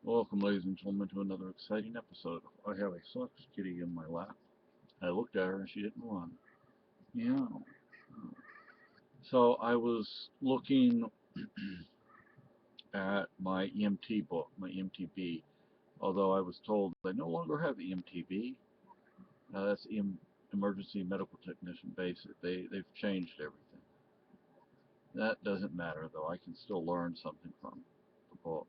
Welcome, ladies and gentlemen, to another exciting episode. I have a Sox kitty in my lap. I looked at her and she didn't run. Yeah. So I was looking at my EMT book, my EMTB, although I was told I no longer have EMTB. That's Emergency Medical Technician Basic. They've changed everything. That doesn't matter though. I can still learn something from the book.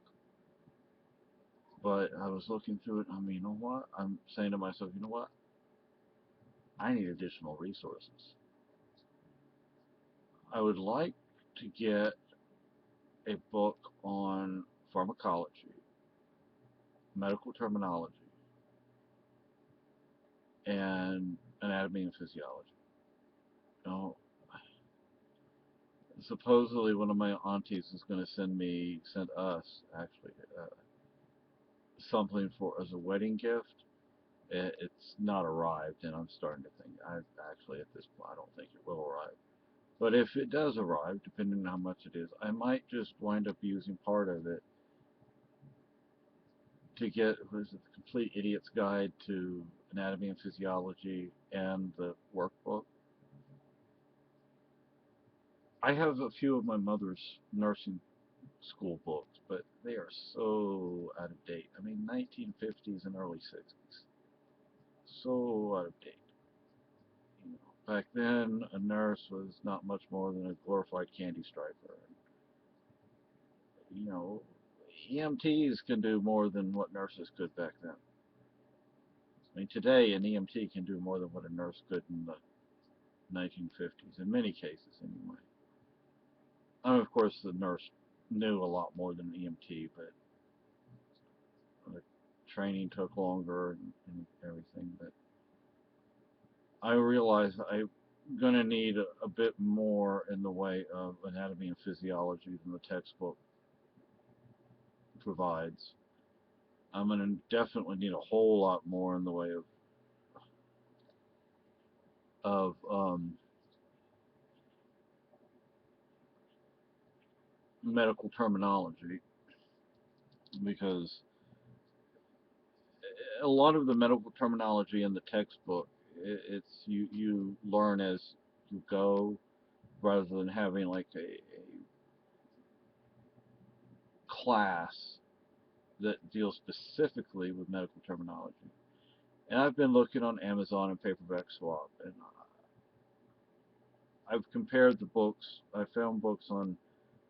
But I was looking through it. I mean, you know what? I'm saying to myself, you know what? I need additional resources. I would like to get a book on pharmacology, medical terminology, and anatomy and physiology. Now, supposedly one of my aunties is going to send us actually, something for as a wedding gift. It's not arrived, and I'm starting to think I actually at this point I don't think it will arrive. But if it does arrive, depending on how much it is, I might just wind up using part of it to get what is it, the Complete Idiot's Guide to Anatomy and Physiology and the workbook. I have a few of my mother's nursing school books, but they are so out of date. I mean, 1950s and early 60s. So out of date. You know, back then, a nurse was not much more than a glorified candy striper. You know, EMTs can do more than what nurses could back then. I mean, today an EMT can do more than what a nurse could in the 1950s, in many cases anyway. Of course, the nurse knew a lot more than the EMT, but the training took longer and everything. But I realized I'm going to need a bit more in the way of anatomy and physiology than the textbook provides. I'm going to definitely need a whole lot more in the way of medical terminology because a lot of the medical terminology in the textbook it's you learn as you go rather than having like a class that deals specifically with medical terminology. And I've been looking on Amazon and Paperback Swap, and I've compared the books. I found books on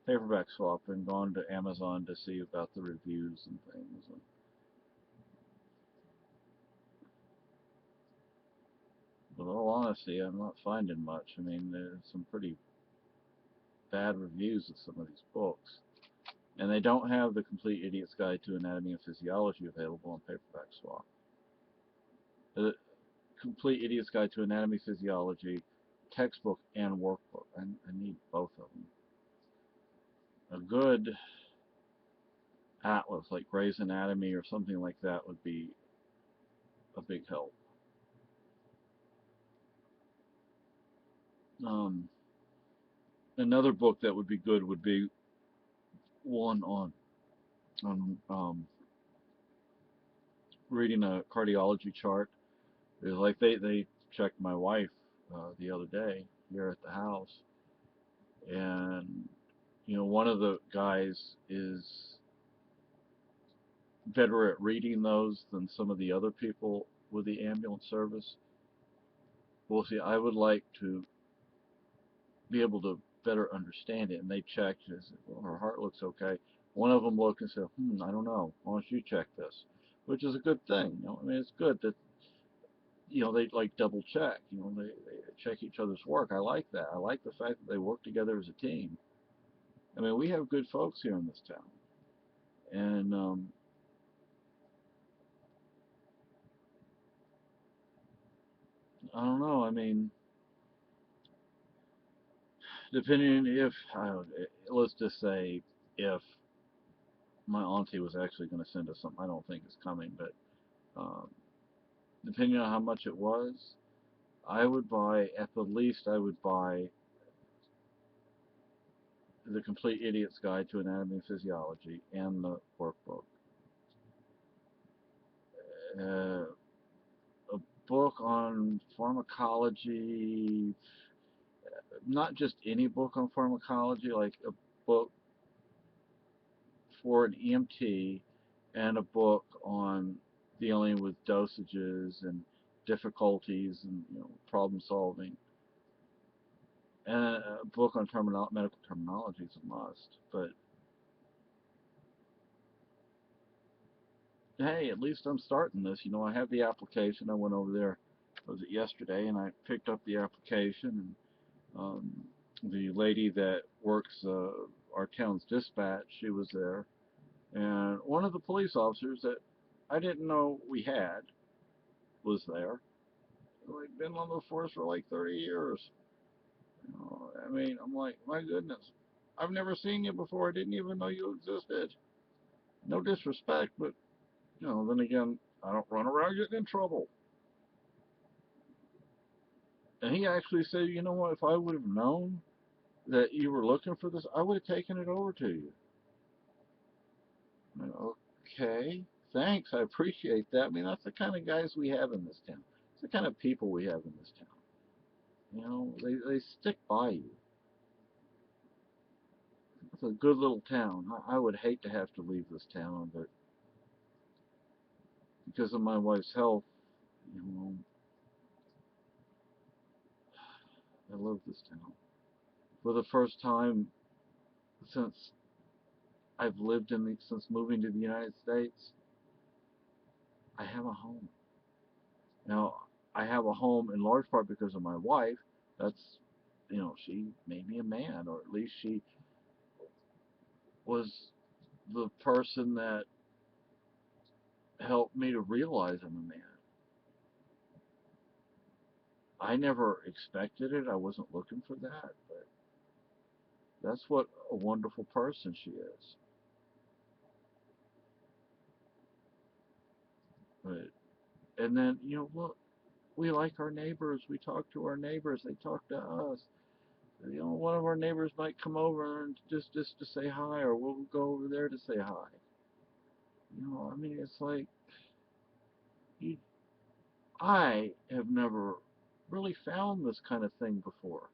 Paperback Swap and gone to Amazon to see about the reviews and things. And with all honesty, I'm not finding much. I mean, there's some pretty bad reviews of some of these books. And they don't have the Complete Idiot's Guide to Anatomy and Physiology available on Paperback Swap. The Complete Idiot's Guide to Anatomy and Physiology textbook and workbook. I need both of them. A good atlas like Gray's Anatomy or something like that would be a big help. Um, Another book that would be good would be one on reading a cardiology chart. It's like they checked my wife the other day here at the house, and one of the guys is better at reading those than some of the other people with the ambulance service. Well, see, I would like to be able to better understand it. And they checked and said, well, her heart looks okay. One of them looked and said, I don't know. Why don't you check this? Which is a good thing. I mean, it's good that, they like double check. They check each other's work. I like that. I like the fact that they work together as a team. I mean, we have good folks here in this town. And I don't know. I mean, depending if, let's just say, if my auntie was actually going to send us something, I don't think it's coming, but um, depending on how much it was, I would buy, at the least, I would buy the Complete Idiot's Guide to Anatomy and Physiology and the workbook. uh, a book on pharmacology, not just any book on pharmacology, like a book for an EMT and a book on dealing with dosages and difficulties and problem solving. And a book on medical terminology is a must. But hey, at least I'm starting this. I have the application. I went over there, was it yesterday, and I picked up the application. And the lady that works our town's dispatch, she was there. And one of the police officers that I didn't know we had was there. Like been on the force for like 30 years. I mean, I'm like, my goodness, I've never seen you before. I didn't even know you existed. No disrespect, but then again, I don't run around getting in trouble. And he actually said, you know what, if I would have known that you were looking for this, I would have taken it over to you. I mean, okay, thanks, I appreciate that. I mean, that's the kind of guys we have in this town. It's the kind of people we have in this town. They stick by you. It's a good little town. I would hate to have to leave this town, but because of my wife's health, you know, I love this town. For the first time since since moving to the United States, I have a home. Now, I have a home in large part because of my wife. That's, she made me a man, or at least she was the person that helped me to realize I'm a man. I never expected it. I wasn't looking for that, but that's what a wonderful person she is. But and then look, we like our neighbors. We talk to our neighbors. They talk to us. One of our neighbors might come over and just to say hi, or we'll go over there to say hi. I mean, it's like you, I have never really found this kind of thing before.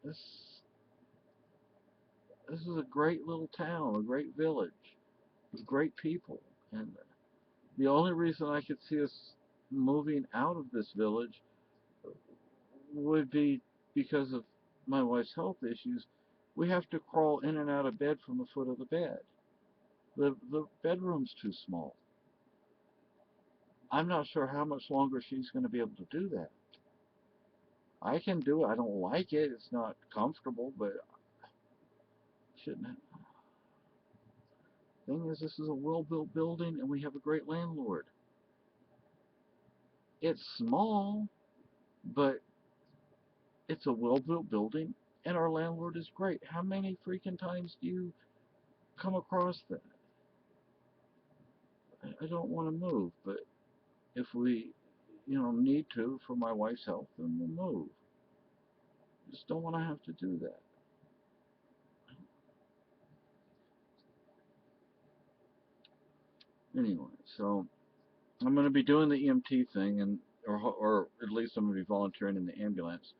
This this is a great little town, a great village with great people, and the only reason I could see us moving out of this village would be because of my wife's health issues. We have to crawl in and out of bed from the foot of the bed. The bedroom's too small. I'm not sure how much longer she's going to be able to do that. I can do it. I don't like it. It's not comfortable, but shouldn't have. Thing is, this is a well-built building, and we have a great landlord. It's small, but it's a well-built building, and our landlord is great. How many freaking times do you come across that? I don't want to move, but if we, need to for my wife's health, then we'll move. Just don't want to have to do that. Anyway, so I'm going to be doing the EMT thing, or at least I'm going to be volunteering in the ambulance.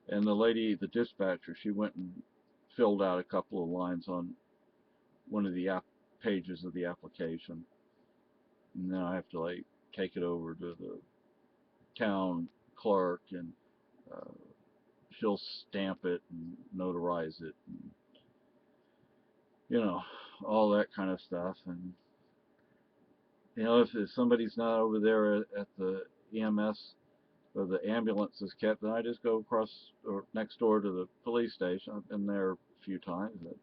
And the lady, the dispatcher, she went and filled out a couple of lines on one of the pages of the application, and then I have to like take it over to the town clerk, and uh, she'll stamp it and notarize it, and you know all that kind of stuff. And if somebody's not over there at the EMS or the ambulance is kept, then I just go across or next door to the police station. I've been there a few times. I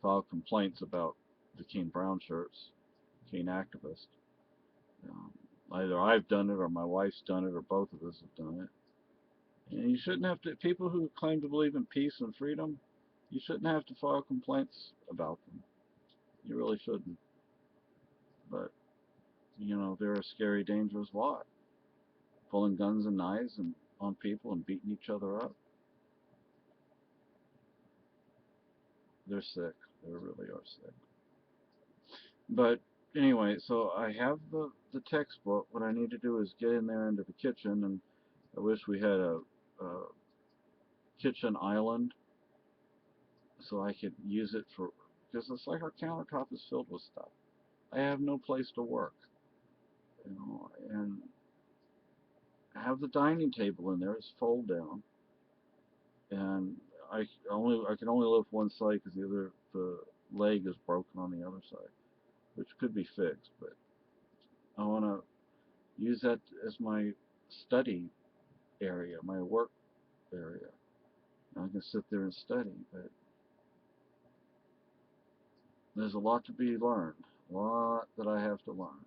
file complaints about the Keene Brown shirts, Keene activists. Um, Either I've done it or my wife's done it or both of us have done it. And you shouldn't have to, people who claim to believe in peace and freedom, you shouldn't have to file complaints about them. You really shouldn't. But, they're a scary, dangerous lot. Pulling guns and knives and on people and beating each other up. They're sick. They really are sick. But anyway, so I have the textbook. What I need to do is get in there into the kitchen, and I wish we had a kitchen island so I could use it for, because it's like our countertop is filled with stuff. I have no place to work, and have the dining table in there. It's fold down, and I can only lift one side because the leg is broken on the other side, which could be fixed. But I want to use that as my study area, my work area. I can sit there and study, but there's a lot to be learned, a lot that I have to learn.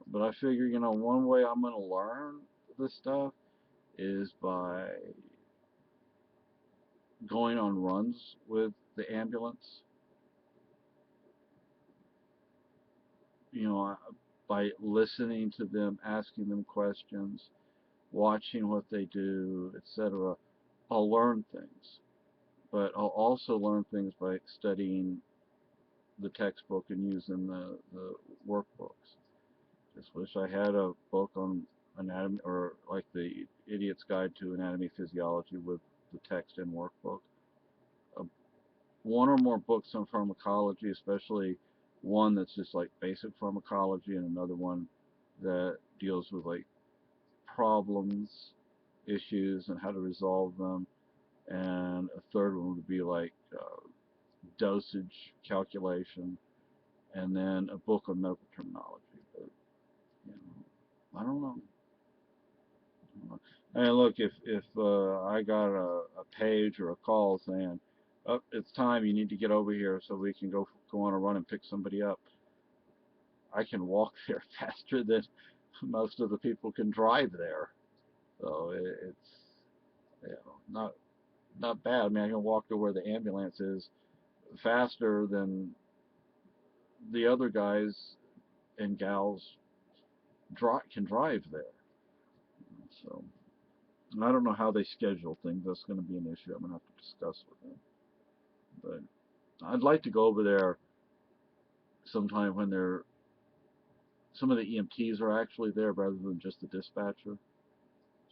But I figure, one way I'm going to learn this stuff is by going on runs with the ambulance. You know, by listening to them, asking them questions, watching what they do, etc. I'll learn things, but I'll also learn things by studying the textbook and using the workbooks. Just wish I had a book on anatomy, or like the Idiot's Guide to Anatomy Physiology with the text and workbook. Uh, one or more books on pharmacology, especially one that's just like basic pharmacology, and another one that deals with like problems, issues, and how to resolve them. And a third one would be like dosage calculation, and then a book on medical terminology. But I don't know. And look, if I got a page or a call saying, "Oh, it's time. You need to get over here so we can go on a run and pick somebody up," I can walk there faster than most of the people can drive there. So it's not bad. I mean, I can walk to where the ambulance is faster than the other guys and gals can drive there. So I don't know how they schedule things. That's going to be an issue I'm going to have to discuss with them. But I'd like to go over there sometime when some of the EMTs are actually there rather than just the dispatcher,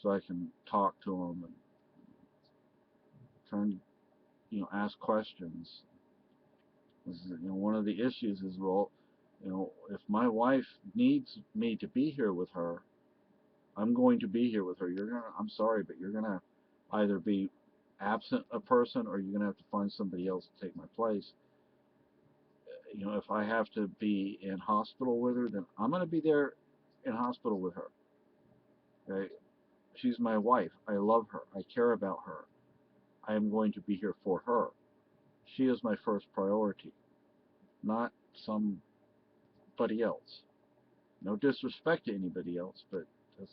so I can talk to them and try and ask questions. One of the issues is, well, if my wife needs me to be here with her, I'm going to be here with her. I'm sorry, but you're gonna either be absent a person, or you're gonna have to find somebody else to take my place. If I have to be in hospital with her, then I'm gonna be there in hospital with her. Okay? She's my wife. I love her. I care about her. I am going to be here for her. She is my first priority, not somebody else. No disrespect to anybody else, but that's,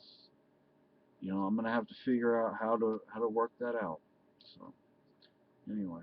I'm gonna have to figure out how to work that out. So anyway.